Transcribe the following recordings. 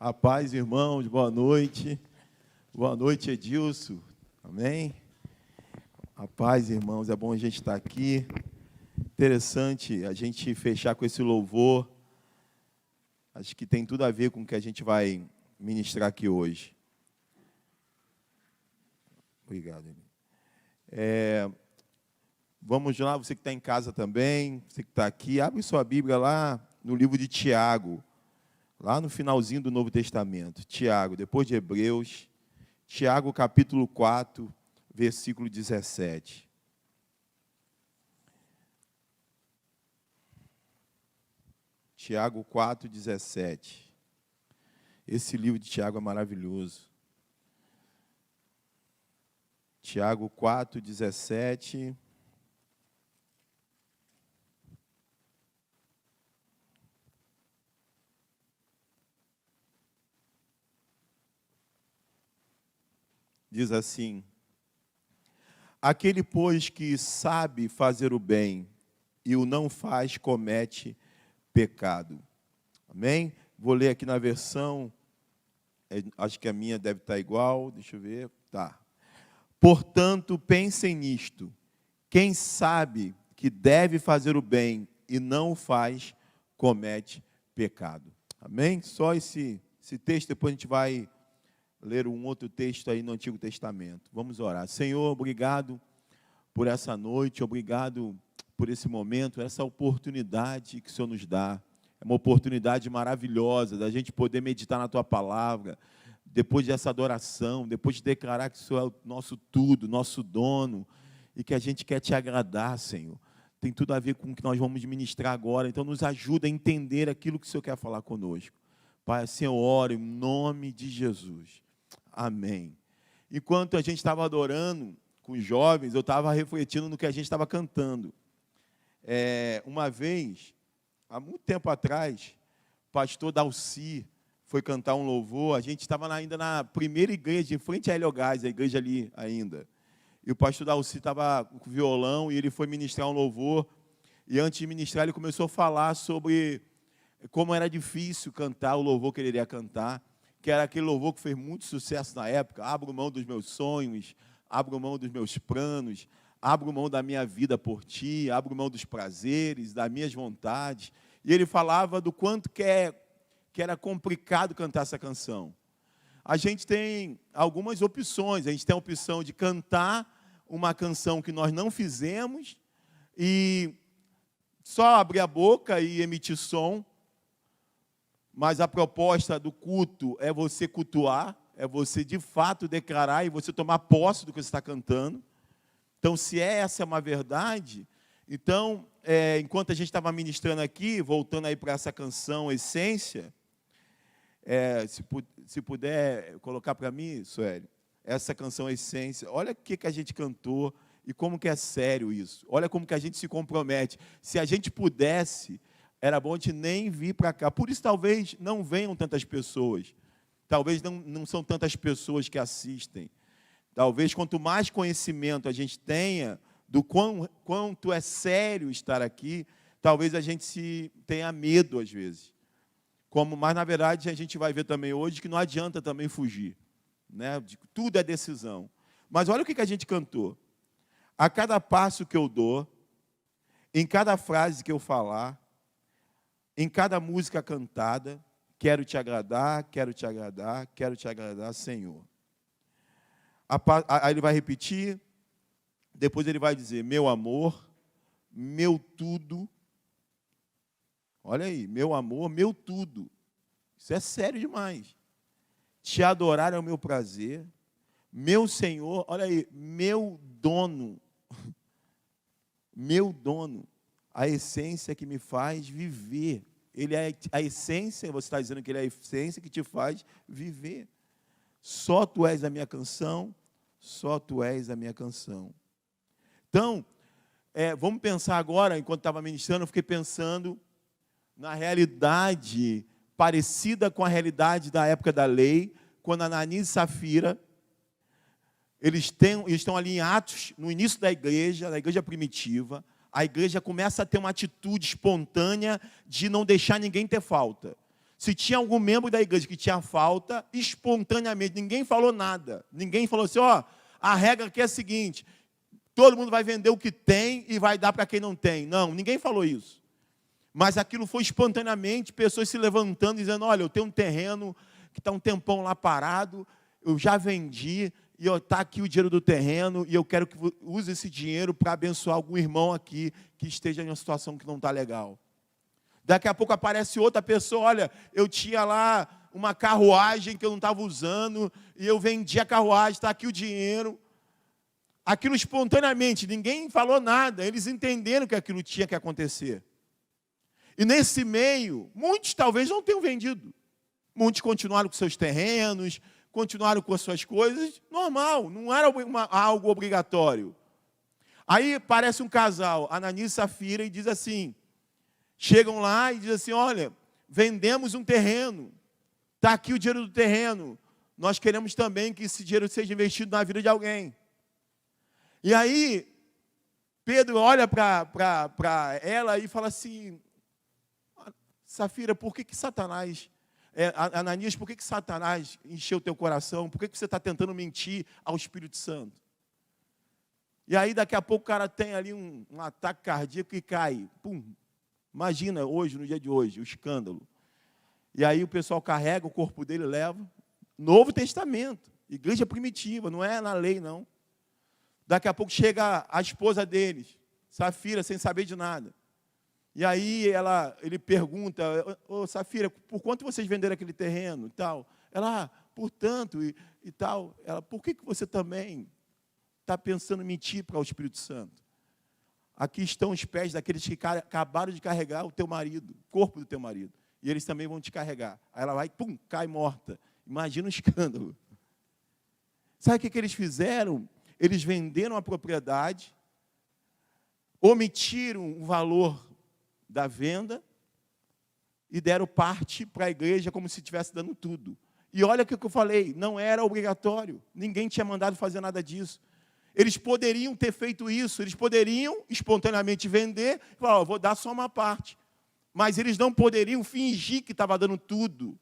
A paz, irmãos, boa noite. Boa noite, Edilson. Amém? A paz, irmãos, é bom a gente estar aqui. Interessante a gente fechar com esse louvor. Acho que tem tudo a ver com o que a gente vai ministrar aqui hoje. Obrigado. Vamos lá, você que está em casa também, você que está aqui, abre sua Bíblia lá no livro de Tiago, lá no finalzinho do Novo Testamento. Tiago, depois de Hebreus, Tiago capítulo 4, versículo 17. Tiago 4, 17. Esse livro de Tiago é maravilhoso. Tiago 4, 17. Diz assim: aquele, pois, que sabe fazer o bem e o não faz, comete pecado. Amém? Vou ler aqui na versão, acho que a minha deve estar igual, deixa eu ver, tá. Portanto, pensem nisto, quem sabe que deve fazer o bem e não o faz, comete pecado. Amém? Só esse texto, depois a gente vai ler um outro texto aí no Antigo Testamento. Vamos orar. Senhor, obrigado por essa noite, obrigado por esse momento, essa oportunidade que o Senhor nos dá. É uma oportunidade maravilhosa da gente poder meditar na Tua Palavra, depois dessa adoração, depois de declarar que o Senhor é o nosso tudo, nosso dono, e que a gente quer Te agradar, Senhor. Tem tudo a ver com o que nós vamos ministrar agora, então nos ajuda a entender aquilo que o Senhor quer falar conosco. Pai, assim eu oro em nome de Jesus. Amém. Enquanto a gente estava adorando com os jovens, eu estava refletindo no que a gente estava cantando. Uma vez, há muito tempo atrás, o pastor Dalci foi cantar um louvor. A gente estava ainda na primeira igreja, em frente à Heliogás, a igreja ali ainda. E o pastor Dalci estava com violão e ele foi ministrar um louvor. E antes de ministrar, ele começou a falar sobre como era difícil cantar o louvor que ele iria cantar, que era aquele louvor que fez muito sucesso na época. Abro mão dos meus sonhos, abro mão dos meus planos, abro mão da minha vida por Ti, abro mão dos prazeres, das minhas vontades. E ele falava do quanto que era complicado cantar essa canção. A gente tem algumas opções. A gente tem a opção de cantar uma canção que nós não fizemos e só abrir a boca e emitir som. Mas a proposta do culto é você cultuar, é você de fato declarar e você tomar posse do que você está cantando. Então, se essa é uma verdade, então, enquanto a gente estava ministrando aqui, voltando aí para essa canção Essência, se puder colocar para mim, Sueli, essa canção Essência, olha o que a gente cantou e como que é sério isso. Olha como que a gente se compromete. Se a gente pudesse, era bom a gente nem vir para cá. Por isso, talvez não venham tantas pessoas. Talvez não são tantas pessoas que assistem. Talvez, quanto mais conhecimento a gente tenha do quanto é sério estar aqui, talvez a gente tenha medo, às vezes. Mas, na verdade, a gente vai ver também hoje que não adianta também fugir. Né? Tudo é decisão. Mas olha o que a gente cantou. A cada passo que eu dou, em cada frase que eu falar, em cada música cantada, quero Te agradar, quero Te agradar, quero Te agradar, Senhor. Aí ele vai repetir, depois ele vai dizer, meu amor, meu tudo. Olha aí, meu amor, meu tudo. Isso é sério demais. Te adorar é o meu prazer. Meu Senhor, olha aí, meu dono. Meu dono. A essência que me faz viver. Ele é a essência, você está dizendo que ele é a essência que te faz viver. Só Tu és a minha canção, só Tu és a minha canção. Então, vamos pensar agora, enquanto estava ministrando, eu fiquei pensando na realidade parecida com a realidade da época da lei, quando Ananias e Safira, eles estão ali em Atos, no início da igreja primitiva. A igreja começa a ter uma atitude espontânea de não deixar ninguém ter falta. Se tinha algum membro da igreja que tinha falta, espontaneamente, ninguém falou nada. Ninguém falou assim, a regra aqui é a seguinte, todo mundo vai vender o que tem e vai dar para quem não tem. Não, ninguém falou isso. Mas aquilo foi espontaneamente, pessoas se levantando, dizendo, olha, eu tenho um terreno que está um tempão lá parado, eu já vendi, e está aqui o dinheiro do terreno, e eu quero que use esse dinheiro para abençoar algum irmão aqui que esteja em uma situação que não está legal. Daqui a pouco aparece outra pessoa, olha, eu tinha lá uma carruagem que eu não estava usando, e eu vendi a carruagem, está aqui o dinheiro. Aquilo espontaneamente, ninguém falou nada, eles entenderam que aquilo tinha que acontecer. E nesse meio, muitos talvez não tenham vendido. Muitos continuaram com seus terrenos, continuaram com as suas coisas, normal, não era algo obrigatório. Aí aparece um casal, Ananias e Safira, e diz assim, chegam lá e dizem assim, olha, vendemos um terreno, está aqui o dinheiro do terreno, nós queremos também que esse dinheiro seja investido na vida de alguém. E aí, Pedro olha para ela e fala assim, Safira, por que Satanás, Ananias, por que Satanás encheu o teu coração? Por que você está tentando mentir ao Espírito Santo? E aí, daqui a pouco, o cara tem ali um ataque cardíaco e cai. Pum. Imagina hoje, no dia de hoje, o escândalo. E aí o pessoal carrega o corpo dele, leva. Novo Testamento, igreja primitiva, não é na lei, não. Daqui a pouco chega a esposa deles, Safira, sem saber de nada. E aí ele pergunta, Safira, por quanto vocês venderam aquele terreno e tal? Ela, por tanto e tal. Ela, por que você também está pensando em mentir para o Espírito Santo? Aqui estão os pés daqueles que acabaram de carregar o teu marido, o corpo do teu marido. E eles também vão te carregar. Aí ela vai, pum, cai morta. Imagina um escândalo. Sabe o que eles fizeram? Eles venderam a propriedade, omitiram o valor da venda e deram parte para a igreja como se estivesse dando tudo. E olha o que eu falei, não era obrigatório, ninguém tinha mandado fazer nada disso. Eles poderiam ter feito isso, eles poderiam espontaneamente vender e falar, vou dar só uma parte. Mas eles não poderiam fingir que estava dando tudo,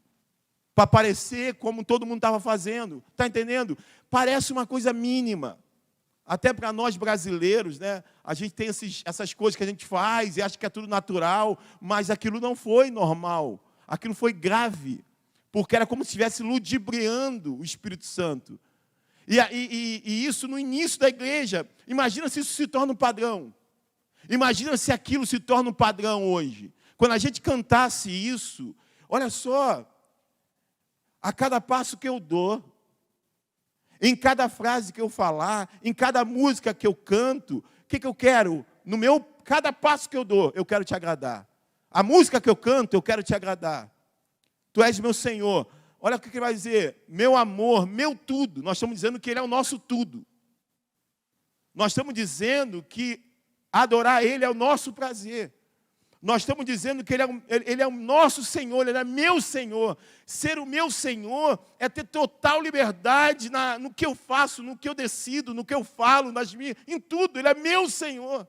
para parecer como todo mundo estava fazendo. Está entendendo? Parece uma coisa mínima. Até para nós brasileiros, né? A gente tem essas coisas que a gente faz e acha que é tudo natural, mas aquilo não foi normal. Aquilo foi grave, porque era como se estivesse ludibriando o Espírito Santo. E isso no início da igreja. Imagina se isso se torna um padrão. Imagina se aquilo se torna um padrão hoje. Quando a gente cantasse isso, olha só, a cada passo que eu dou, em cada frase que eu falar, em cada música que eu canto, o que eu quero? Cada passo que eu dou, eu quero te agradar. A música que eu canto, eu quero te agradar. Tu és meu Senhor. Olha o que ele vai dizer, meu amor, meu tudo. Nós estamos dizendo que Ele é o nosso tudo. Nós estamos dizendo que adorar Ele é o nosso prazer. Nós estamos dizendo que Ele é o nosso Senhor, Ele é meu Senhor. Ser o meu Senhor é ter total liberdade no que eu faço, no que eu decido, no que eu falo, em tudo. Ele é meu Senhor.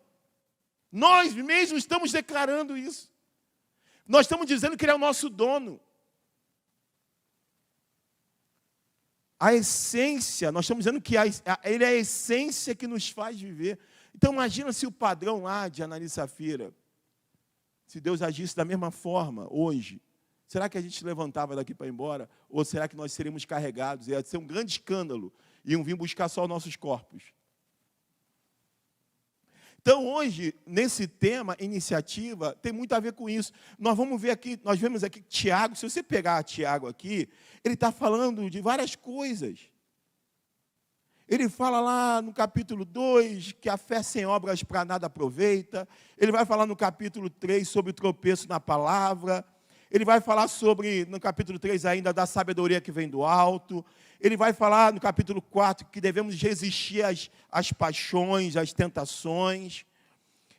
Nós mesmos estamos declarando isso. Nós estamos dizendo que Ele é o nosso dono. A essência, nós estamos dizendo que Ele é a essência que nos faz viver. Então imagina se o padrão lá de Ananias e Safira, se Deus agisse da mesma forma hoje, será que a gente levantava daqui para ir embora? Ou será que nós seríamos carregados? Ia ser um grande escândalo. Iam vir buscar só os nossos corpos. Então, hoje, nesse tema, iniciativa, tem muito a ver com isso. Nós vemos aqui Tiago, se você pegar Tiago aqui, ele está falando de várias coisas. Ele fala lá no capítulo 2 que a fé sem obras para nada aproveita. Ele vai falar no capítulo 3 sobre o tropeço na palavra. Ele vai falar no capítulo 3 ainda, da sabedoria que vem do alto. Ele vai falar no capítulo 4 que devemos resistir às paixões, às tentações.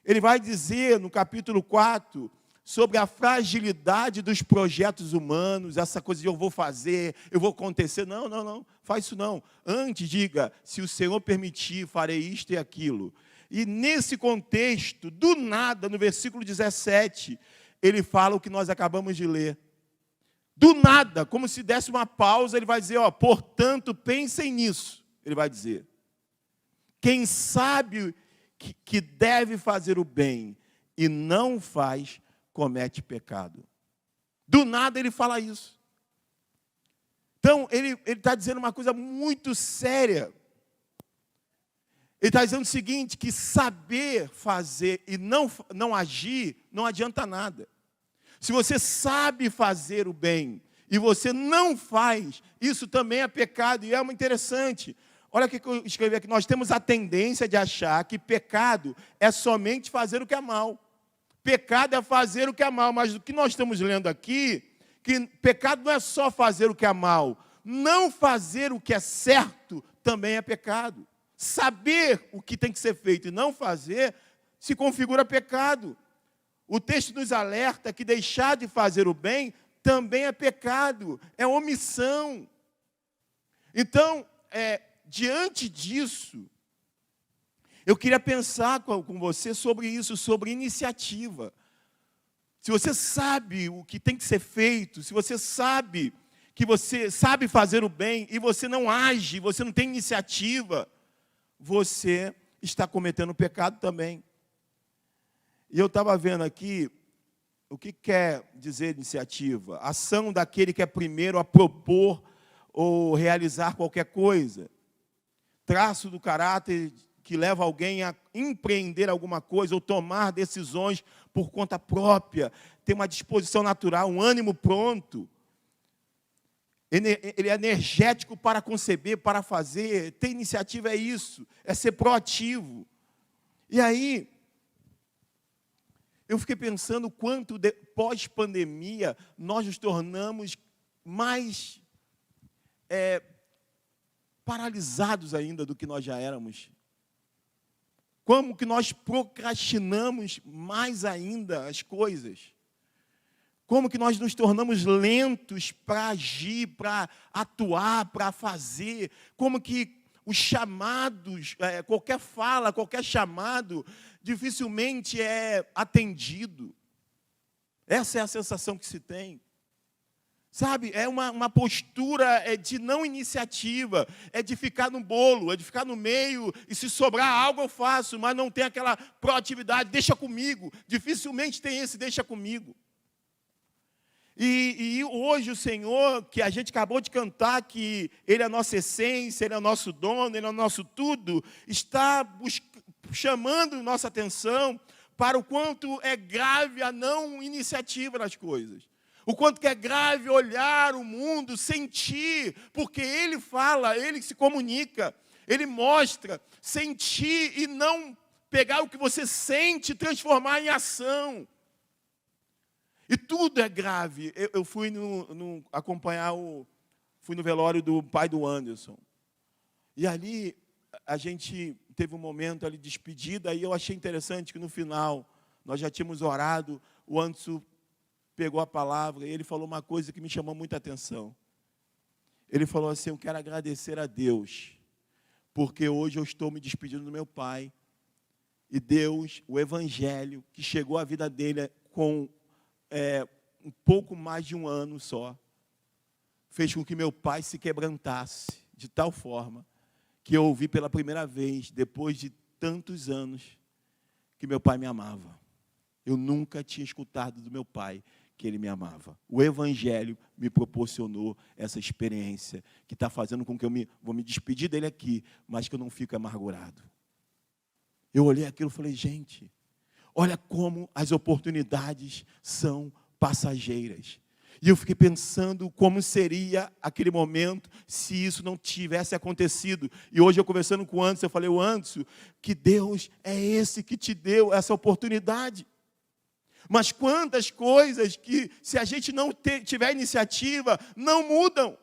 Ele vai dizer no capítulo 4 sobre a fragilidade dos projetos humanos, essa coisa de eu vou fazer, eu vou acontecer. Não, faz isso não. Antes diga, se o Senhor permitir, farei isto e aquilo. E nesse contexto, do nada, no versículo 17, ele fala o que nós acabamos de ler. Do nada, como se desse uma pausa, ele vai dizer, portanto, pensem nisso. Ele vai dizer. Quem sabe que deve fazer o bem e não faz, comete pecado. Do nada ele fala isso. Então, ele está dizendo uma coisa muito séria. Ele está dizendo o seguinte, que saber fazer e não agir, não adianta nada. Se você sabe fazer o bem e você não faz, isso também é pecado. E é muito interessante. Olha o que eu escrevi aqui. Nós temos a tendência de achar que pecado é somente fazer o que é mal. Pecado é fazer o que é mal. Mas o que nós estamos lendo aqui, que pecado não é só fazer o que é mal. Não fazer o que é certo também é pecado. Saber o que tem que ser feito e não fazer se configura pecado. O texto nos alerta que deixar de fazer o bem também é pecado, é omissão. Então, diante disso, eu queria pensar com você sobre isso, sobre iniciativa. Se você sabe o que tem que ser feito, se você sabe que você sabe fazer o bem e você não age, você não tem iniciativa, você está cometendo pecado também. E eu estava vendo aqui, o que quer dizer iniciativa? Ação daquele que é primeiro a propor ou realizar qualquer coisa. Traço do caráter que leva alguém a empreender alguma coisa ou tomar decisões por conta própria. Tem uma disposição natural, um ânimo pronto. Ele é energético para conceber, para fazer. Ter iniciativa é isso, é ser proativo. E aí, eu fiquei pensando quanto pós-pandemia nós nos tornamos mais paralisados ainda do que nós já éramos. Como que nós procrastinamos mais ainda as coisas. Como que nós nos tornamos lentos para agir, para atuar, para fazer. Como que os chamados, qualquer fala, qualquer chamado, dificilmente é atendido. Essa é a sensação que se tem. Sabe, é uma postura de não iniciativa, é de ficar no bolo, é de ficar no meio, e se sobrar algo eu faço, mas não tem aquela proatividade, deixa comigo. Dificilmente tem esse deixa comigo. E hoje o Senhor, que a gente acabou de cantar, que Ele é a nossa essência, Ele é o nosso dono, Ele é o nosso tudo, está chamando nossa atenção para o quanto é grave a não iniciativa nas coisas. O quanto que é grave olhar o mundo, sentir, porque Ele fala, Ele se comunica, Ele mostra, sentir e não pegar o que você sente e transformar em ação. E tudo é grave. Eu fui fui no velório do pai do Anderson. E ali a gente teve um momento ali de despedida, e eu achei interessante que no final, nós já tínhamos orado, o Anderson pegou a palavra e ele falou uma coisa que me chamou muita atenção. Ele falou assim, eu quero agradecer a Deus, porque hoje eu estou me despedindo do meu pai, e Deus, o Evangelho, que chegou à vida dele com um pouco mais de um ano só, fez com que meu pai se quebrantasse de tal forma que eu ouvi pela primeira vez, depois de tantos anos, que meu pai me amava. Eu nunca tinha escutado do meu pai que ele me amava. O Evangelho me proporcionou essa experiência, que está fazendo com que eu vou me despedir dele aqui, mas que eu não fique amargurado. Eu olhei aquilo e falei, gente, olha como as oportunidades são passageiras. E eu fiquei pensando como seria aquele momento se isso não tivesse acontecido. E hoje eu conversando com o Anderson, eu falei, Anderson, que Deus é esse que te deu essa oportunidade. Mas quantas coisas que, se a gente não tiver iniciativa, não mudam.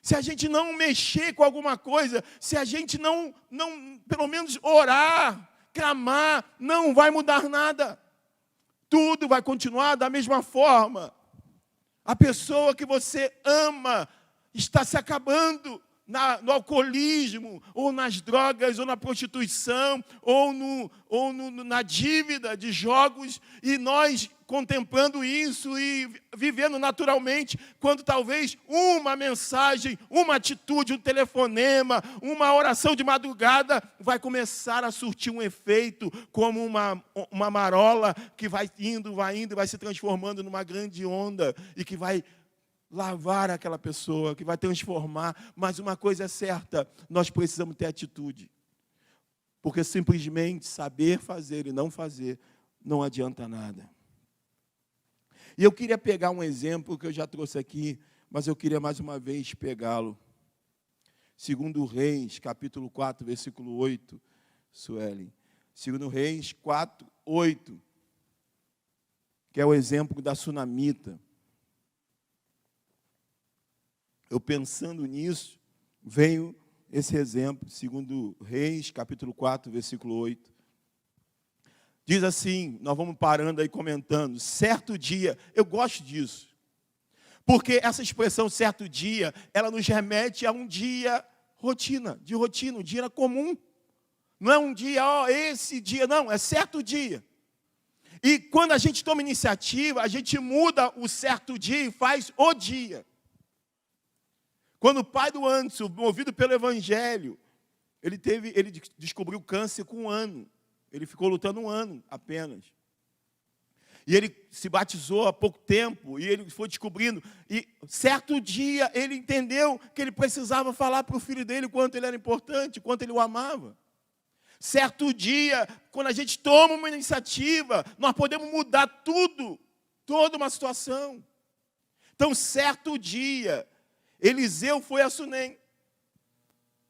Se a gente não mexer com alguma coisa, se a gente não pelo menos orar, clamar, não vai mudar nada. Tudo vai continuar da mesma forma. A pessoa que você ama está se acabando, no alcoolismo, ou nas drogas, ou na prostituição, ou na dívida de jogos, e nós contemplando isso e vivendo naturalmente, quando talvez uma mensagem, uma atitude, um telefonema, uma oração de madrugada vai começar a surtir um efeito como uma marola que vai indo, e vai se transformando numa grande onda e que vai lavar aquela pessoa, que vai transformar. Mas uma coisa é certa, nós precisamos ter atitude. Porque simplesmente saber fazer e não fazer não adianta nada. E eu queria pegar um exemplo que eu já trouxe aqui, mas eu queria mais uma vez pegá-lo. 2 Reis, capítulo 4, versículo 8, Suelen. 2 Reis 4, 8, que é o exemplo da sunamita. Eu pensando nisso, veio esse exemplo, 2 Reis, capítulo 4, versículo 8. Diz assim, nós vamos parando aí comentando, certo dia, eu gosto disso, porque essa expressão certo dia, ela nos remete a um dia de rotina, um dia comum. Não é um dia, esse dia, não, é certo dia. E quando a gente toma iniciativa, a gente muda o certo dia e faz o dia. Quando o pai do Anderson, movido pelo Evangelho, ele descobriu câncer com 1 ano. Ele ficou lutando 1 ano apenas. E ele se batizou há pouco tempo, e ele foi descobrindo. E certo dia ele entendeu que ele precisava falar para o filho dele o quanto ele era importante, o quanto ele o amava. Certo dia, quando a gente toma uma iniciativa, nós podemos mudar tudo, toda uma situação. Então, certo dia, Eliseu foi a Sunem.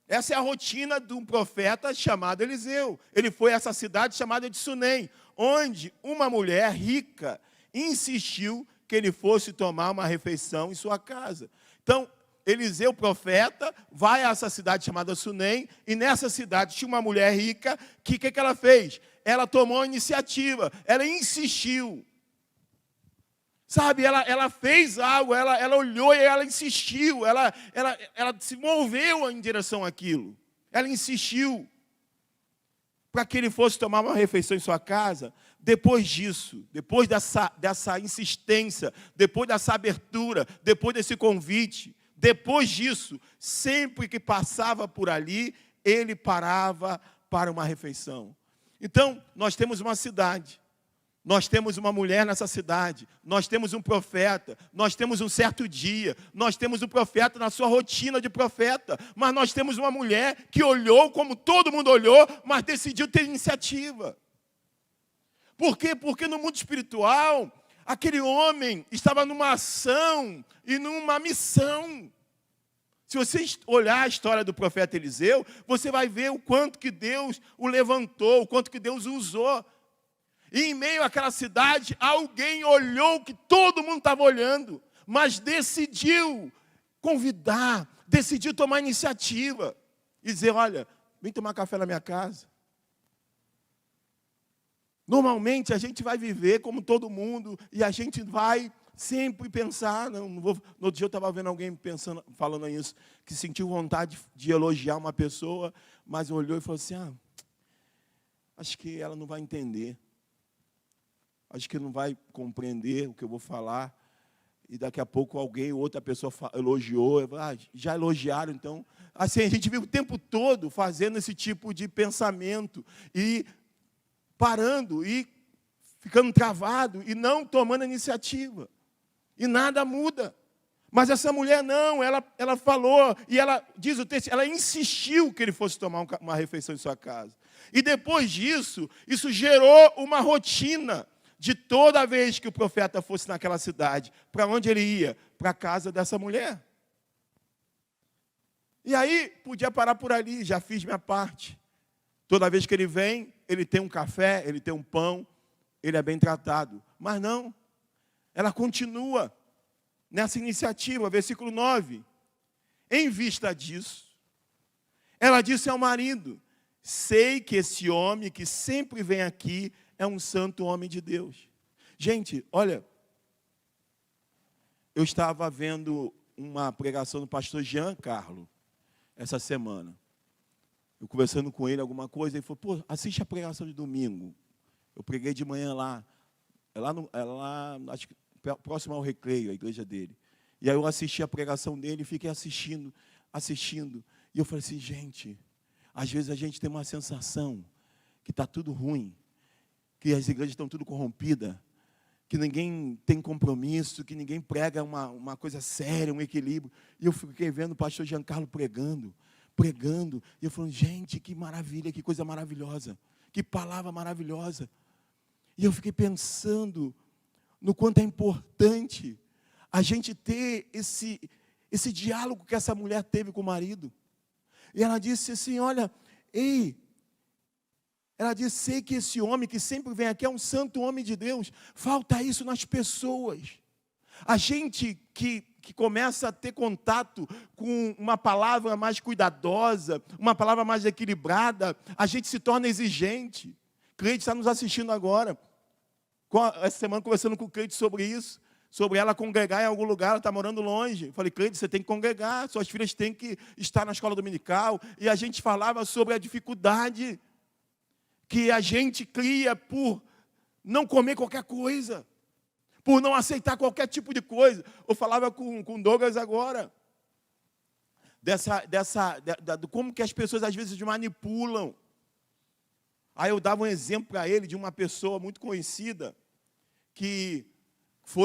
Essa é a rotina de um profeta chamado Eliseu. Ele foi a essa cidade chamada de Sunem, onde uma mulher rica insistiu que ele fosse tomar uma refeição em sua casa. Então, Eliseu, profeta, vai a essa cidade chamada Sunem, e nessa cidade tinha uma mulher rica, que ela fez? Ela tomou a iniciativa, ela insistiu. Sabe, ela fez algo, ela olhou e ela insistiu, ela se moveu em direção àquilo. Ela insistiu para que ele fosse tomar uma refeição em sua casa. Depois disso, depois dessa insistência, depois dessa abertura, depois desse convite, depois disso, sempre que passava por ali, ele parava para uma refeição. Então, nós temos uma cidade. Nós temos uma mulher nessa cidade, nós temos um profeta, nós temos um certo dia, nós temos um profeta na sua rotina de profeta, mas nós temos uma mulher que olhou como todo mundo olhou, mas decidiu ter iniciativa. Por quê? Porque no mundo espiritual, aquele homem estava numa ação e numa missão. Se você olhar a história do profeta Eliseu, você vai ver o quanto que Deus o levantou, o quanto que Deus o usou. E em meio àquela cidade, alguém olhou que todo mundo estava olhando, mas decidiu convidar, decidiu tomar iniciativa e dizer, olha, vem tomar café na minha casa. Normalmente a gente vai viver como todo mundo e a gente vai sempre pensar, não vou. No outro dia eu estava vendo alguém falando isso, que sentiu vontade de elogiar uma pessoa, mas olhou e falou assim, acho que ela não vai entender. Acho que não vai compreender o que eu vou falar. E daqui a pouco outra pessoa elogiou. Já elogiaram, então. Assim, a gente vive o tempo todo fazendo esse tipo de pensamento. E parando, e ficando travado, e não tomando iniciativa. E nada muda. Mas essa mulher não, ela falou, e ela, diz o texto, ela insistiu que ele fosse tomar uma refeição em sua casa. E depois disso, isso gerou uma rotina de toda vez que o profeta fosse naquela cidade. Para onde ele ia? Para a casa dessa mulher. E aí, podia parar por ali, já fiz minha parte. Toda vez que ele vem, ele tem um café, ele tem um pão, ele é bem tratado. Mas não, ela continua nessa iniciativa, versículo 9. Em vista disso, ela disse ao marido, sei que esse homem que sempre vem aqui é um santo homem de Deus. Gente, olha, eu estava vendo uma pregação do pastor Jean Carlo. essa semana. Eu conversando com ele alguma coisa, ele falou, pô, assiste a pregação de domingo. Eu preguei de manhã lá. É lá, acho que próximo ao Recreio, a igreja dele. E aí eu assisti a pregação dele e fiquei assistindo. E eu falei assim, gente, às vezes a gente tem uma sensação que está tudo ruim, que as igrejas estão tudo corrompidas, que ninguém tem compromisso, que ninguém prega uma coisa séria, um equilíbrio. E eu fiquei vendo o pastor Giancarlo pregando. E eu falei, gente, que maravilha, que coisa maravilhosa, que palavra maravilhosa. E eu fiquei pensando no quanto é importante a gente ter esse diálogo que essa mulher teve com o marido. E ela disse assim, olha, ela disse, sei que esse homem que sempre vem aqui é um santo homem de Deus. Falta isso nas pessoas. A gente que começa a ter contato com uma palavra mais cuidadosa, uma palavra mais equilibrada, a gente se torna exigente. Cleide está nos assistindo agora. Essa semana conversando com o Cleide sobre isso, sobre ela congregar em algum lugar, ela está morando longe. Eu falei, Cleide, você tem que congregar, suas filhas têm que estar na escola dominical. E a gente falava sobre a dificuldade que a gente cria por não comer qualquer coisa, por não aceitar qualquer tipo de coisa. Eu falava com Douglas agora, de como que as pessoas às vezes manipulam. Aí eu dava um exemplo para ele de uma pessoa muito conhecida, que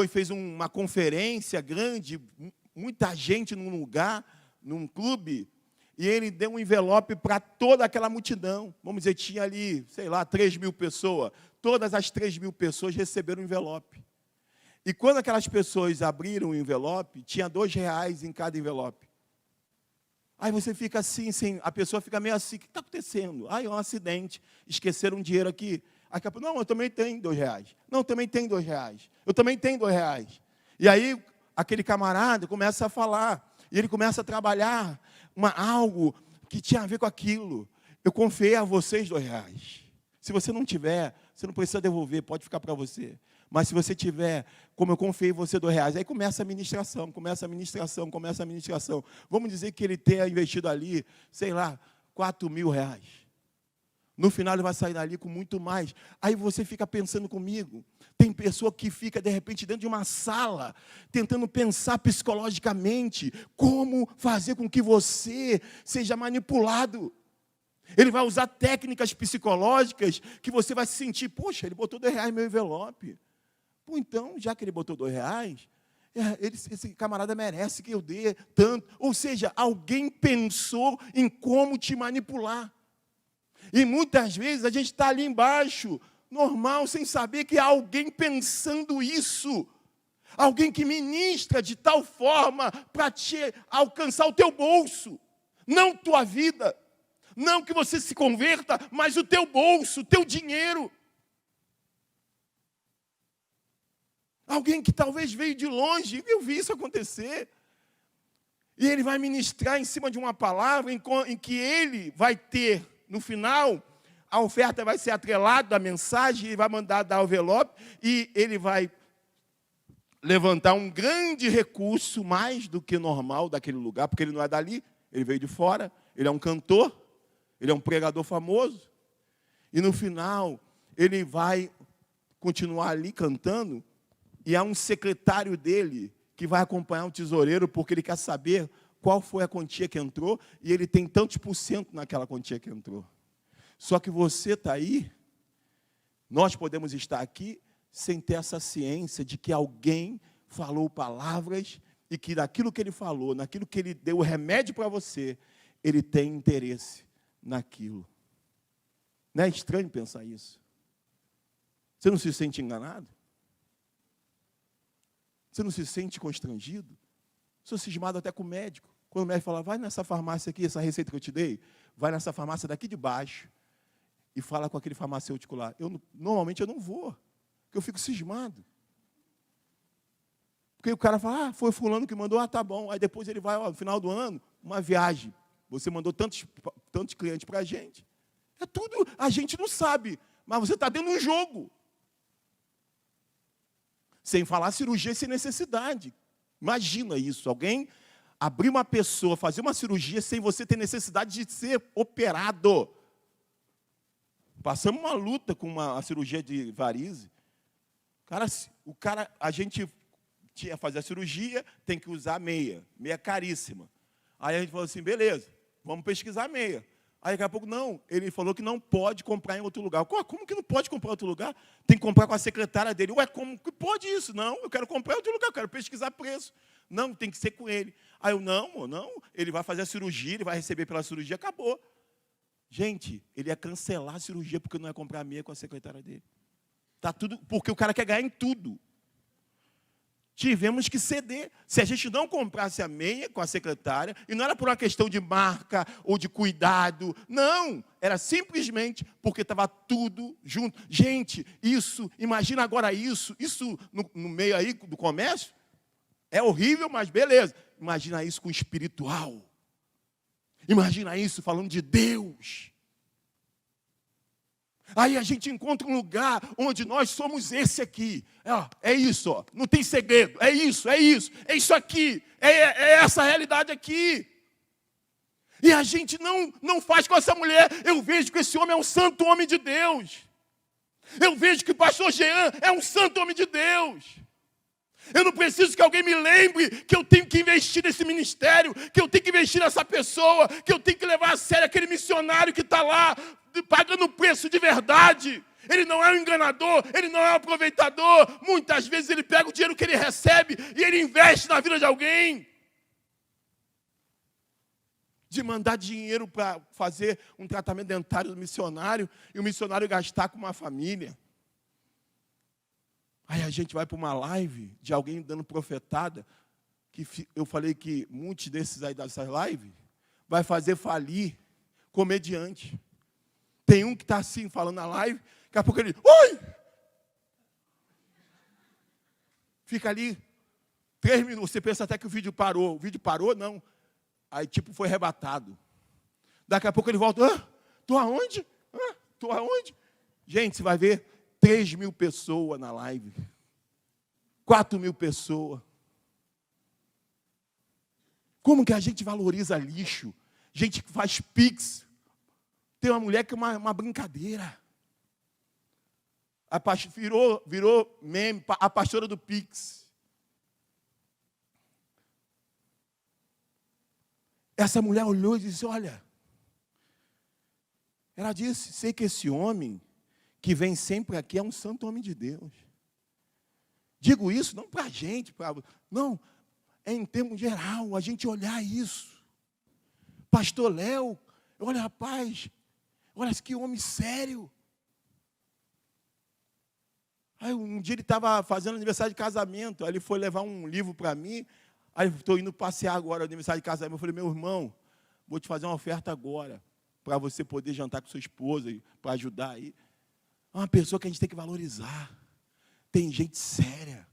fez uma conferência grande, muita gente num lugar, num clube, e ele deu um envelope para toda aquela multidão. Vamos dizer, tinha ali, 3.000 pessoas. Todas as 3.000 pessoas receberam o envelope. E quando aquelas pessoas abriram o envelope, tinha R$2 em cada envelope. Aí você fica assim, a pessoa fica meio assim, o que está acontecendo? É um acidente, esqueceram um dinheiro aqui. Não, eu também tenho R$2. Não, eu também tenho R$2. Eu também tenho R$2. E aí, aquele camarada começa a falar, e ele começa a trabalhar algo que tinha a ver com aquilo. Eu confiei a vocês R$2. Se você não tiver, você não precisa devolver, pode ficar para você. Mas se você tiver, como eu confiei em você R$2, aí começa a administração. Vamos dizer que ele tenha investido ali, R$4.000. No final ele vai sair dali com muito mais. Aí você fica pensando comigo. Tem pessoa que fica, de repente, dentro de uma sala, tentando pensar psicologicamente como fazer com que você seja manipulado. Ele vai usar técnicas psicológicas que você vai se sentir, poxa, ele botou R$2 no meu envelope. Pô, então, já que ele botou R$2, esse camarada merece que eu dê tanto. Ou seja, alguém pensou em como te manipular. E muitas vezes a gente está ali embaixo, normal, sem saber que há alguém pensando isso. Alguém que ministra de tal forma para te alcançar o teu bolso. Não tua vida. Não que você se converta, mas o teu bolso, o teu dinheiro. Alguém que talvez veio de longe, eu vi isso acontecer. E ele vai ministrar em cima de uma palavra em que ele vai ter, no final, a oferta vai ser atrelada à mensagem, ele vai mandar dar o envelope, e ele vai levantar um grande recurso, mais do que normal daquele lugar, porque ele não é dali, ele veio de fora, ele é um cantor, ele é um pregador famoso, e no final, ele vai continuar ali cantando, e há um secretário dele que vai acompanhar o tesoureiro, porque ele quer saber qual foi a quantia que entrou, e ele tem tantos % naquela quantia que entrou. Só que você está aí, nós podemos estar aqui, sem ter essa ciência de que alguém falou palavras, e que naquilo que ele falou, naquilo que ele deu o remédio para você, ele tem interesse naquilo. Não é estranho pensar isso? Você não se sente enganado? Você não se sente constrangido? Sou cismado até com o médico. Quando o médico fala, vai nessa farmácia aqui, essa receita que eu te dei, vai nessa farmácia daqui de baixo e fala com aquele farmacêutico lá. Normalmente eu não vou, porque eu fico cismado. Porque o cara fala, foi fulano que mandou, tá bom. Aí depois ele vai, no final do ano, uma viagem. Você mandou tantos clientes para a gente. É tudo, a gente não sabe, mas você está dentro de um jogo. Sem falar cirurgia sem necessidade. Imagina isso, alguém abrir uma pessoa, fazer uma cirurgia sem você ter necessidade de ser operado. Passamos uma luta com a cirurgia de varize. A gente tinha que fazer a cirurgia, tem que usar meia caríssima. Aí a gente falou assim, beleza, vamos pesquisar meia. Aí daqui a pouco, não, ele falou que não pode comprar em outro lugar. Como que não pode comprar em outro lugar? Tem que comprar com a secretária dele. Ué, como que pode isso? Não, eu quero comprar em outro lugar, eu quero pesquisar preço. Não, tem que ser com ele. Aí eu, não, ele vai fazer a cirurgia, ele vai receber pela cirurgia, acabou. Gente, ele ia cancelar a cirurgia porque não ia comprar a meia com a secretária dele. Tá tudo, porque o cara quer ganhar em tudo. Tivemos que ceder. Se a gente não comprasse a meia com a secretária, e não era por uma questão de marca ou de cuidado, não, era simplesmente porque estava tudo junto. Gente, imagina agora isso no meio aí do comércio, é horrível, mas beleza. Imagina isso com o espiritual. Imagina isso falando de Deus. Aí a gente encontra um lugar onde nós somos esse aqui. É isso, ó. Não tem segredo. É isso aqui. É essa realidade aqui. E a gente não faz com essa mulher. Eu vejo que esse homem é um santo homem de Deus. Eu vejo que o pastor Jean é um santo homem de Deus. Eu não preciso que alguém me lembre que eu tenho que investir nesse ministério, que eu tenho que investir nessa pessoa, que eu tenho que levar a sério aquele missionário que está lá, pagando preço de verdade. Ele não é um enganador, ele não é um aproveitador. Muitas vezes ele pega o dinheiro que ele recebe e ele investe na vida de alguém. De mandar dinheiro para fazer um tratamento dentário do missionário e o missionário gastar com uma família. Aí a gente vai para uma live de alguém dando profetada, que eu falei que muitos desses aí dessas lives vai fazer falir comediante. Tem um que está assim, falando na live, daqui a pouco ele, oi! Fica ali 3 minutos, você pensa até que o vídeo parou. O vídeo parou, não. Aí tipo foi arrebatado. Daqui a pouco ele volta, tô aonde? Tô aonde? Gente, você vai ver 3.000 pessoas na live. 4.000 pessoas. Como que a gente valoriza lixo? Gente que faz pix. Tem uma mulher que é uma brincadeira. Virou meme, a pastora do pix. Essa mulher olhou e disse, olha, ela disse, sei que esse homem que vem sempre aqui é um santo homem de Deus. Digo isso não para a gente, não, é em termos geral, a gente olhar isso. Pastor Léo, olha rapaz, olha que homem sério. Aí um dia ele estava fazendo aniversário de casamento, aí ele foi levar um livro para mim, aí estou indo passear agora, aniversário de casamento, eu falei, meu irmão, vou te fazer uma oferta agora, para você poder jantar com sua esposa, para ajudar aí. É uma pessoa que a gente tem que valorizar. Tem gente séria,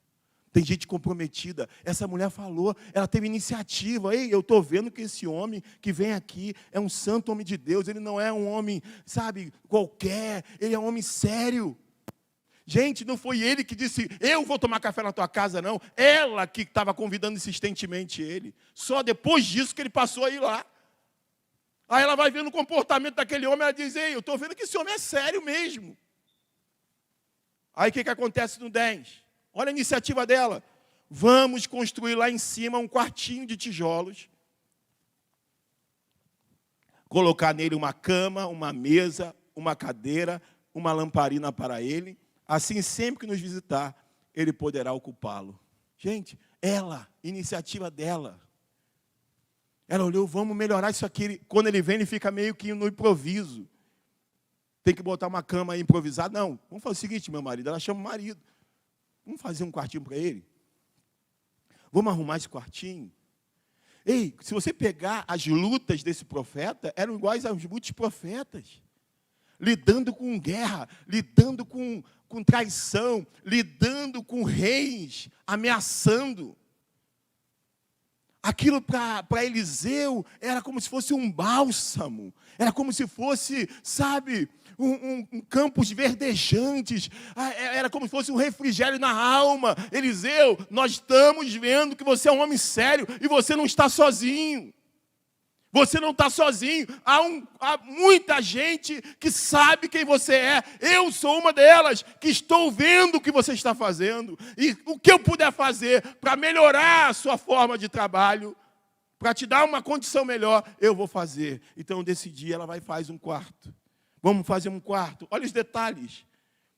tem gente comprometida. Essa mulher falou, ela teve iniciativa. Ei, eu estou vendo que esse homem que vem aqui é um santo homem de Deus. Ele não é um homem, sabe, qualquer. Ele é um homem sério. Gente, não foi ele que disse, eu vou tomar café na tua casa, não. Ela que estava convidando insistentemente ele. Só depois disso que ele passou a ir lá. Aí ela vai vendo o comportamento daquele homem, ela diz, ei, eu estou vendo que esse homem é sério mesmo. Aí o que acontece no 10? Olha a iniciativa dela. Vamos construir lá em cima um quartinho de tijolos. Colocar nele uma cama, uma mesa, uma cadeira, uma lamparina para ele. Assim, sempre que nos visitar, ele poderá ocupá-lo. Gente, iniciativa dela. Ela olhou, vamos melhorar isso aqui. Quando ele vem, ele fica meio que no improviso. Tem que botar uma cama aí improvisada. Não, vamos fazer o seguinte, meu marido. Ela chama o marido. Vamos fazer um quartinho para ele? Vamos arrumar esse quartinho? Ei, se você pegar as lutas desse profeta, eram iguais aos muitos profetas. Lidando com guerra, lidando com traição, lidando com reis, ameaçando. Aquilo para Eliseu era como se fosse um bálsamo, era como se fosse, sabe, um campos verdejantes, era como se fosse um refrigério na alma. Eliseu, nós estamos vendo que você é um homem sério e você não está sozinho. Você não está sozinho, há muita gente que sabe quem você é. Eu sou uma delas, que estou vendo o que você está fazendo. E o que eu puder fazer para melhorar a sua forma de trabalho, para te dar uma condição melhor, eu vou fazer. Então, eu decidi, ela vai e faz um quarto. Vamos fazer um quarto. Olha os detalhes.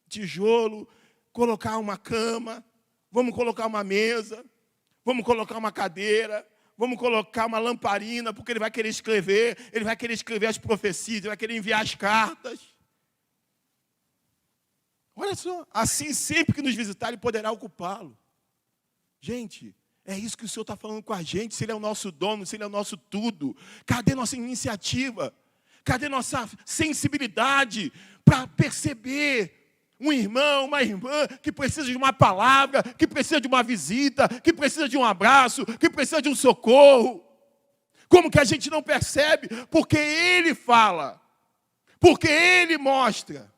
Tijolo, colocar uma cama, vamos colocar uma mesa, vamos colocar uma cadeira, vamos colocar uma lamparina, porque ele vai querer escrever as profecias, ele vai querer enviar as cartas. Olha só, assim sempre que nos visitar, ele poderá ocupá-lo. Gente, é isso que o Senhor está falando com a gente, se Ele é o nosso dono, se Ele é o nosso tudo. Cadê nossa iniciativa? Cadê nossa sensibilidade para perceber um irmão, uma irmã que precisa de uma palavra, que precisa de uma visita, que precisa de um abraço, que precisa de um socorro? Como que a gente não percebe? Porque Ele fala, porque Ele mostra.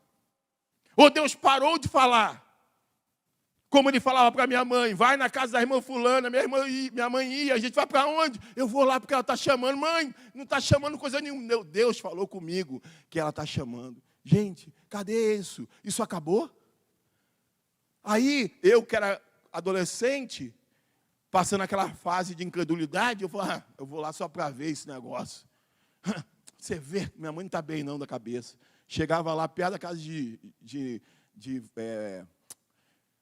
Ou Deus parou de falar, como Ele falava para minha mãe: vai na casa da irmã fulana, minha mãe ia, a gente vai para onde? Eu vou lá porque ela está chamando. Mãe, não está chamando coisa nenhuma. Meu Deus falou comigo que ela está chamando. Gente, cadê isso? Isso acabou? Aí, eu que era adolescente, passando aquela fase de incredulidade, eu falei, eu vou lá só para ver esse negócio. Você vê, minha mãe não está bem não da cabeça. Chegava lá perto da casa de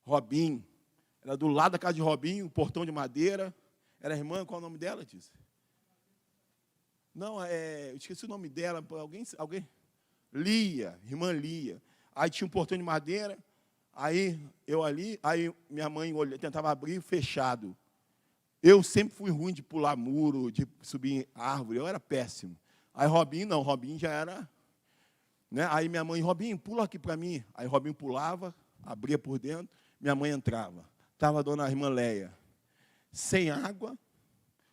Robinho. Era do lado da casa de Robinho, um portão de madeira. Era a irmã, qual é o nome dela, disse? Não, eu esqueci o nome dela. Alguém? Lia, irmã Lia. Aí tinha um portão de madeira, aí eu ali, aí minha mãe tentava abrir, fechado. Eu sempre fui ruim de pular muro, de subir em árvore, eu era péssimo. Aí Robinho não, Robinho já era, né? Aí minha mãe, Robinho, pula aqui para mim. Aí Robinho pulava, abria por dentro, minha mãe entrava. Estava a dona irmã Leia, sem água,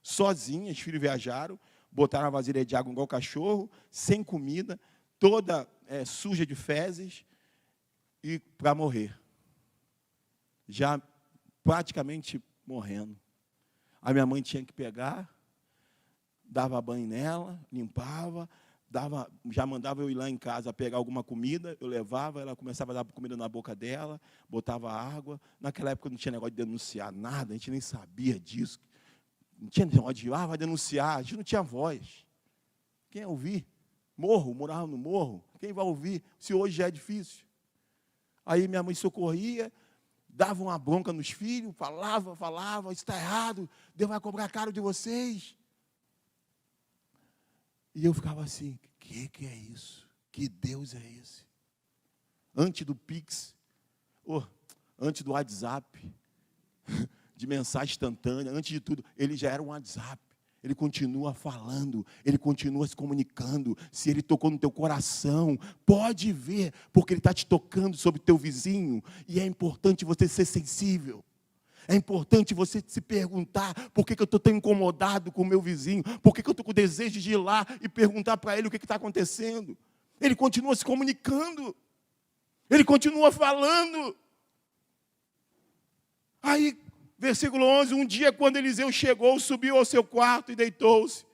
sozinha, os filhos viajaram, botaram a vasilha de água igual cachorro, sem comida, toda suja de fezes, e para morrer. Já praticamente morrendo. A minha mãe tinha que pegar, dava banho nela, limpava, já mandava eu ir lá em casa pegar alguma comida, eu levava, ela começava a dar comida na boca dela, botava água. Naquela época não tinha negócio de denunciar nada, a gente nem sabia disso. Não tinha negócio de, vai denunciar, a gente não tinha voz. Quem ia ouvir? Morava no morro, quem vai ouvir, se hoje já é difícil? Aí minha mãe socorria, dava uma bronca nos filhos, falava, isso está errado, Deus vai cobrar caro de vocês. E eu ficava assim, que é isso? Que Deus é esse? Antes do Pix, antes do WhatsApp, de mensagem instantânea, antes de tudo, ele já era um WhatsApp. Ele continua falando, ele continua se comunicando. Se ele tocou no teu coração, pode ver, porque ele está te tocando sobre o teu vizinho. E é importante você ser sensível. É importante você se perguntar, por que eu estou tão incomodado com o meu vizinho? Por que eu estou com desejo de ir lá e perguntar para ele o que está acontecendo? Ele continua se comunicando. Ele continua falando. Aí, versículo 11, um dia quando Eliseu chegou, subiu ao seu quarto e deitou-se.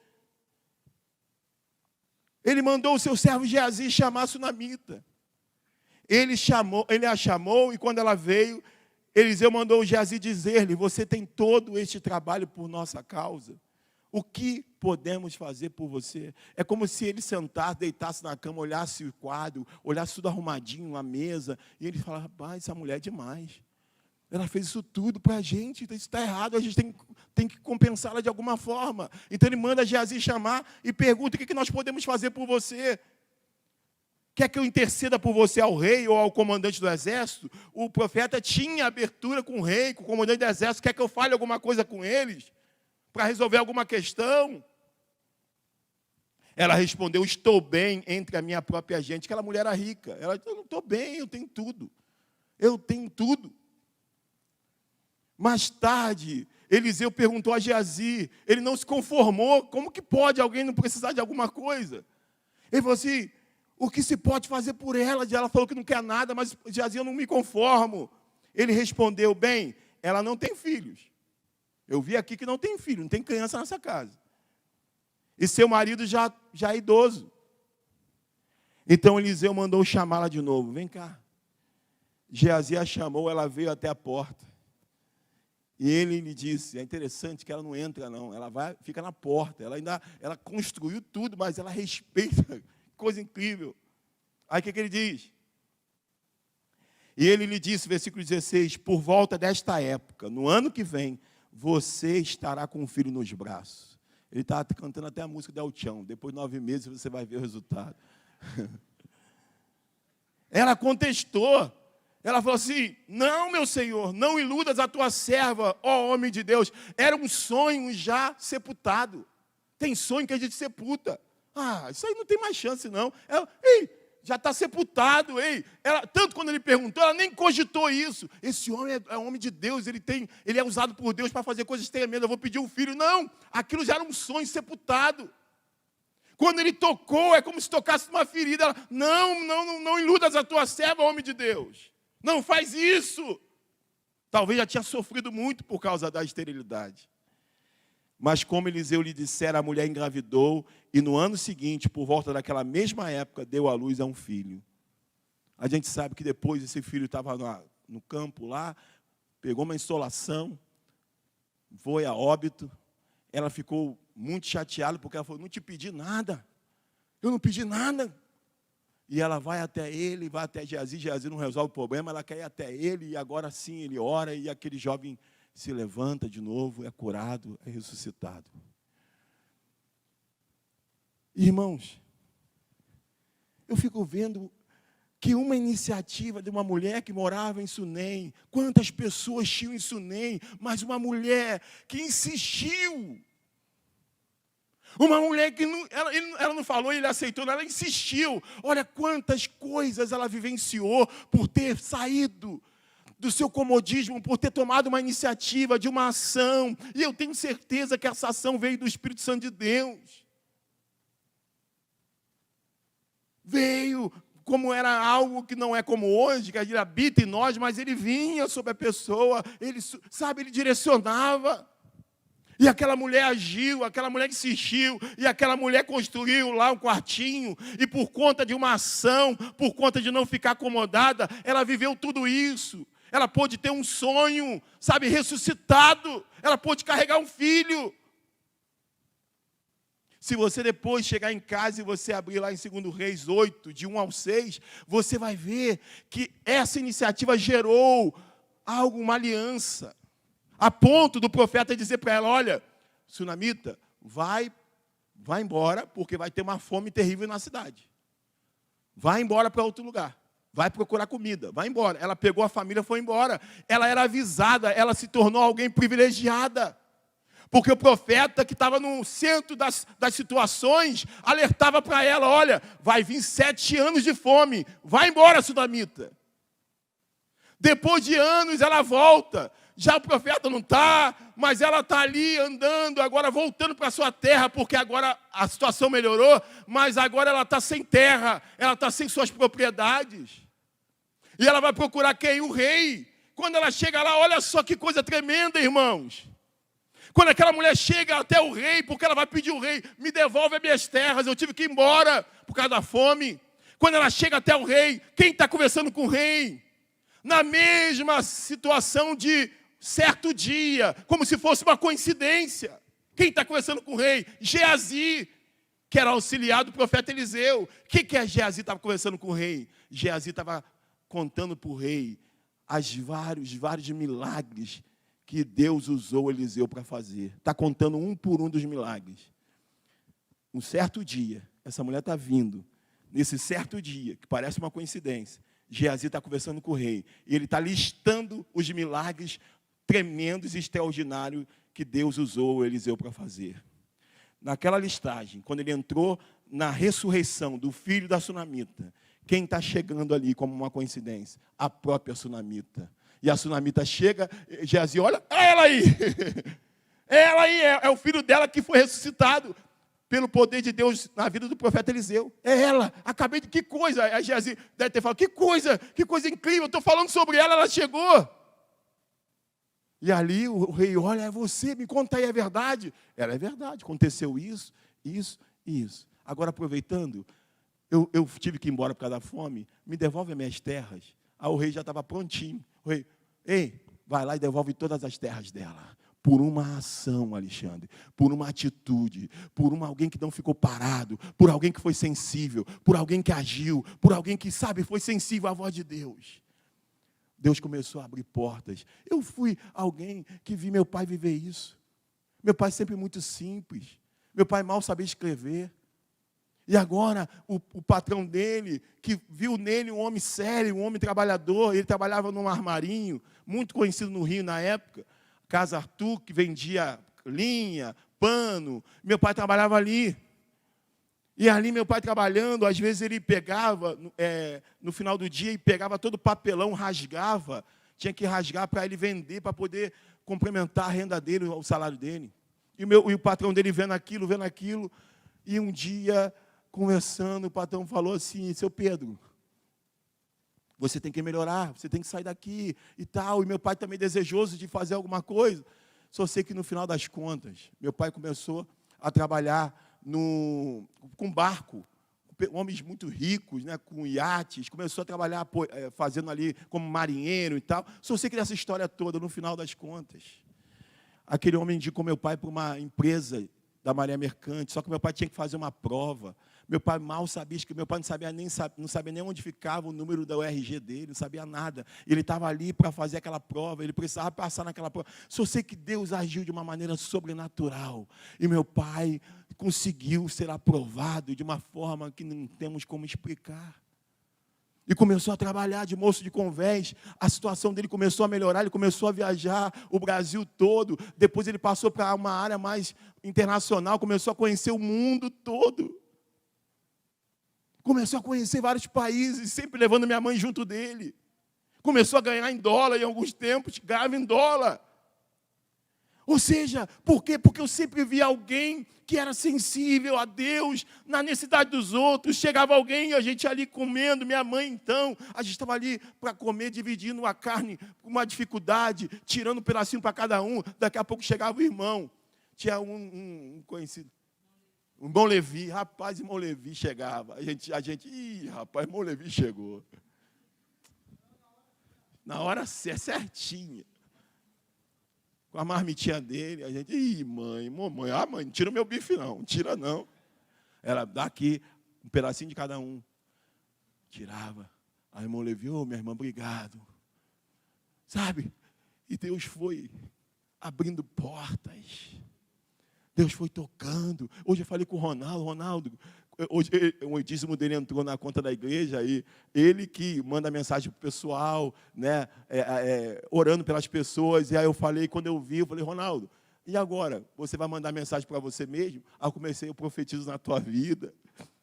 Ele mandou o seu servo Geazi chamar a sunamita. Ele a chamou e quando ela veio, Eliseu mandou o Geazi dizer-lhe, você tem todo este trabalho por nossa causa. O que podemos fazer por você? É como se ele sentasse, deitasse na cama, olhasse o quadro, olhasse tudo arrumadinho, a mesa, e ele falava, rapaz, essa mulher é demais. Ela fez isso tudo para a gente, isso está errado, a gente tem que compensá-la de alguma forma. Então ele manda Geazi chamar e pergunta, o que nós podemos fazer por você? Quer que eu interceda por você ao rei ou ao comandante do exército? O profeta tinha abertura com o rei, com o comandante do exército. Quer que eu fale alguma coisa com eles? Para resolver alguma questão? Ela respondeu, estou bem entre a minha própria gente. Aquela mulher era rica. Ela disse, eu não estou bem, eu tenho tudo. Eu tenho tudo. Mais tarde, Eliseu perguntou a Geazi, ele não se conformou. Como que pode alguém não precisar de alguma coisa? Ele falou assim, o que se pode fazer por ela? Ela falou que não quer nada, mas Geazi, eu não me conformo. Ele respondeu, bem, ela não tem filhos. Eu vi aqui que não tem filho, não tem criança nessa casa. E seu marido já é idoso. Então Eliseu mandou chamá-la de novo. Vem cá. Geazi a chamou, ela veio até a porta. E ele lhe disse, é interessante que ela não entra não, ela fica na porta. Ela construiu tudo, mas ela respeita. Coisa incrível. Aí o que ele diz? E ele lhe disse, versículo 16, por volta desta época, no ano que vem, você estará com um filho nos braços. Ele está cantando até a música de El Chão. Depois de 9 meses você vai ver o resultado. Ela contestou. Ela falou assim, não, meu Senhor, não iludas a tua serva, ó homem de Deus. Era um sonho já sepultado. Tem sonho que a gente sepulta. Isso aí não tem mais chance, não. Já está sepultado. Tanto quando ele perguntou, ela nem cogitou isso. Esse homem é homem de Deus, ele é usado por Deus para fazer coisas tremendas. Eu vou pedir um filho. Não, aquilo já era um sonho sepultado. Quando ele tocou, é como se tocasse numa ferida. Ela, não iludas a tua serva, homem de Deus. Não faz isso. Talvez já tinha sofrido muito por causa da esterilidade. Mas como Eliseu lhe dissera, a mulher engravidou e no ano seguinte, por volta daquela mesma época, deu à luz a um filho. A gente sabe que depois esse filho estava no campo lá, pegou uma insolação, foi a óbito. Ela ficou muito chateada porque ela falou, não te pedi nada. Eu não pedi nada. E ela vai até ele, vai até Geazi. Geazi não resolve o problema, ela quer ir até ele. E agora sim ele ora e aquele jovem se levanta de novo, é curado, é ressuscitado. Irmãos, eu fico vendo que uma iniciativa de uma mulher que morava em Sunem, quantas pessoas tinham em Sunem, mas uma mulher que insistiu. Uma mulher que ela não falou, ele aceitou, ela insistiu. Olha quantas coisas ela vivenciou por ter saído do seu comodismo, por ter tomado uma iniciativa de uma ação. E eu tenho certeza que essa ação veio do Espírito Santo de Deus. Veio, como era algo que não é como hoje, que ele habita em nós, mas ele vinha sobre a pessoa, ele direcionava. E aquela mulher agiu, aquela mulher insistiu, e aquela mulher construiu lá um quartinho, e por conta de uma ação, por conta de não ficar acomodada, ela viveu tudo isso. Ela pôde ter um sonho, ressuscitado. Ela pôde carregar um filho. Se você depois chegar em casa e você abrir lá em 2 Reis 8, de 1 ao 6, você vai ver que essa iniciativa gerou uma aliança. A ponto do profeta dizer para ela, olha, sunamita, vai embora, porque vai ter uma fome terrível na cidade. Vai embora para outro lugar. Vai procurar comida, vai embora. Ela pegou a família e foi embora. Ela era avisada, ela se tornou alguém privilegiada. Porque o profeta que estava no centro das situações, alertava para ela, olha, vai vir 7 anos de fome, vai embora, sunamita. Depois de anos ela volta. Já o profeta não está, mas ela está ali andando, agora voltando para a sua terra, porque agora a situação melhorou, mas agora ela está sem terra, ela está sem suas propriedades. E ela vai procurar quem? O rei. Quando ela chega lá, olha só que coisa tremenda, irmãos. Quando aquela mulher chega até o rei, porque ela vai pedir ao rei, me devolve as minhas terras, eu tive que ir embora por causa da fome. Quando ela chega até o rei, quem está conversando com o rei? Na mesma situação de certo dia, como se fosse uma coincidência. Quem está conversando com o rei? Geazi, que era auxiliar do profeta Eliseu. O que a Geazi estava conversando com o rei? Geazi estava contando para o rei vários milagres que Deus usou Eliseu para fazer. Está contando um por um dos milagres. Um certo dia, essa mulher está vindo. Nesse certo dia, que parece uma coincidência, Geazi está conversando com o rei. E ele está listando os milagres tremendos e extraordinários que Deus usou Eliseu para fazer. Naquela listagem, quando ele entrou na ressurreição do filho da sunamita, quem está chegando ali como uma coincidência? A própria sunamita. E a sunamita chega, Geazi olha, é ela aí. É ela aí, é o filho dela que foi ressuscitado pelo poder de Deus na vida do profeta Eliseu. É ela, acabei de... Que coisa! A Geazi deve ter falado, que coisa incrível, eu estou falando sobre ela, ela chegou. E ali o rei olha, é você, me conta aí, é verdade? Ela é verdade, aconteceu isso e isso. Agora, aproveitando, eu tive que ir embora por causa da fome, me devolve as minhas terras. Aí o rei já estava prontinho. O rei, ei, vai lá e devolve todas as terras dela. Por uma ação, Alexandre, por uma atitude, por alguém que não ficou parado, por alguém que foi sensível, por alguém que agiu, por alguém que, sabe, foi sensível à voz de Deus. Deus começou a abrir portas. Eu fui alguém que vi meu pai viver isso. Meu pai sempre muito simples. Meu pai mal sabia escrever. E agora, o patrão dele, que viu nele um homem sério, um homem trabalhador, ele trabalhava num armarinho, muito conhecido no Rio na época, Casa Arthur, que vendia linha, pano. Meu pai trabalhava ali. E ali, meu pai trabalhando, às vezes ele pegava, no final do dia, e pegava todo o papelão, rasgava, tinha que rasgar para ele vender, para poder complementar a renda dele, o salário dele. E o patrão dele vendo aquilo, e um dia, conversando, o patrão falou assim, seu Pedro, você tem que melhorar, você tem que sair daqui e tal. E meu pai também desejoso de fazer alguma coisa. Só sei que no final das contas, meu pai começou a trabalhar com barco, homens muito ricos, né, com iates, começou a trabalhar fazendo ali como marinheiro e tal. Só sei que dessa história toda, no final das contas, aquele homem indicou meu pai para uma empresa da Marinha Mercante, só que meu pai tinha que fazer uma prova. Meu pai mal sabia, meu pai não sabia nem onde ficava o número da URG dele, não sabia nada. Ele estava ali para fazer aquela prova, ele precisava passar naquela prova. Só sei que Deus agiu de uma maneira sobrenatural. E meu pai conseguiu ser aprovado de uma forma que não temos como explicar. E começou a trabalhar de moço de convés, a situação dele começou a melhorar, ele começou a viajar o Brasil todo, depois ele passou para uma área mais internacional, começou a conhecer o mundo todo. Começou a conhecer vários países, sempre levando minha mãe junto dele. Começou a ganhar em dólar em alguns tempos, ganhava em dólar. Ou seja, por quê? Porque eu sempre vi alguém que era sensível a Deus, na necessidade dos outros. Chegava alguém, a gente ali comendo, minha mãe então, a gente estava ali para comer, dividindo a carne com uma dificuldade, tirando um pedacinho para cada um. Daqui a pouco chegava o irmão. Tinha um conhecido. O irmão Levi, rapaz, irmão Levi chegava. A gente, rapaz, irmão Levi chegou. Na hora certinha. Com a marmitinha dele, a gente, mamãe, mãe, não tira o meu bife não, não tira não. Ela, dá aqui, um pedacinho de cada um. Tirava. Aí o irmão Levi, minha irmã, obrigado. Sabe? E Deus foi abrindo portas. Deus foi tocando. Hoje eu falei com o Ronaldo, hoje o dízimo dele entrou na conta da igreja, e ele que manda mensagem para o pessoal, né, orando pelas pessoas. E aí eu falei, quando eu vi, eu falei, Ronaldo, e agora? Você vai mandar mensagem para você mesmo? Aí eu comecei, eu profetizo na tua vida,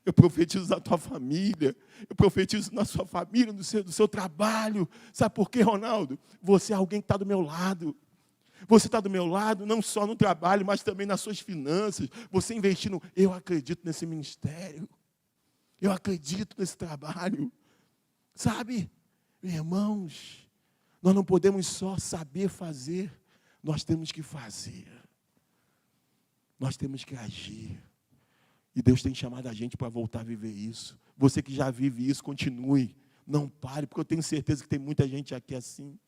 eu profetizo na tua família, eu profetizo na sua família, do seu trabalho. Sabe por quê, Ronaldo? Você é alguém que está do meu lado. Você está do meu lado, não só no trabalho, mas também nas suas finanças. Você investindo, eu acredito nesse ministério. Eu acredito nesse trabalho. Sabe, irmãos, nós não podemos só saber fazer, nós temos que fazer. Nós temos que agir. E Deus tem chamado a gente para voltar a viver isso. Você que já vive isso, continue. Não pare, porque eu tenho certeza que tem muita gente aqui assim,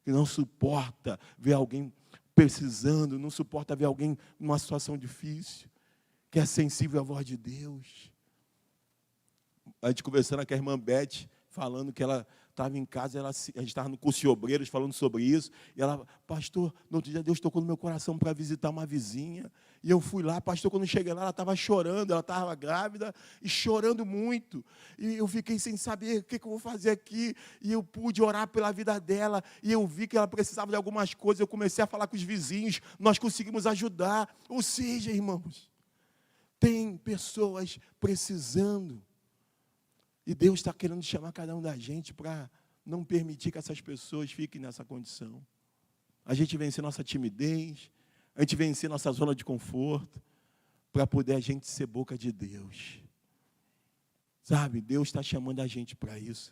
que não suporta ver alguém precisando, não suporta ver alguém numa situação difícil, que é sensível à voz de Deus. A gente conversando com a irmã Beth, falando que ela estava em casa, a gente estava no curso de obreiros falando sobre isso, e ela, pastor, no outro dia Deus tocou no meu coração para visitar uma vizinha, e eu fui lá, pastor, quando cheguei lá, ela estava chorando, ela estava grávida, e chorando muito, e eu fiquei sem saber o que eu vou fazer aqui, e eu pude orar pela vida dela, e eu vi que ela precisava de algumas coisas, eu comecei a falar com os vizinhos, nós conseguimos ajudar. Ou seja, irmãos, tem pessoas precisando, e Deus está querendo chamar cada um da gente para não permitir que essas pessoas fiquem nessa condição. A gente vencer nossa timidez, a gente vencer nossa zona de conforto, para poder a gente ser boca de Deus. Sabe, Deus está chamando a gente para isso.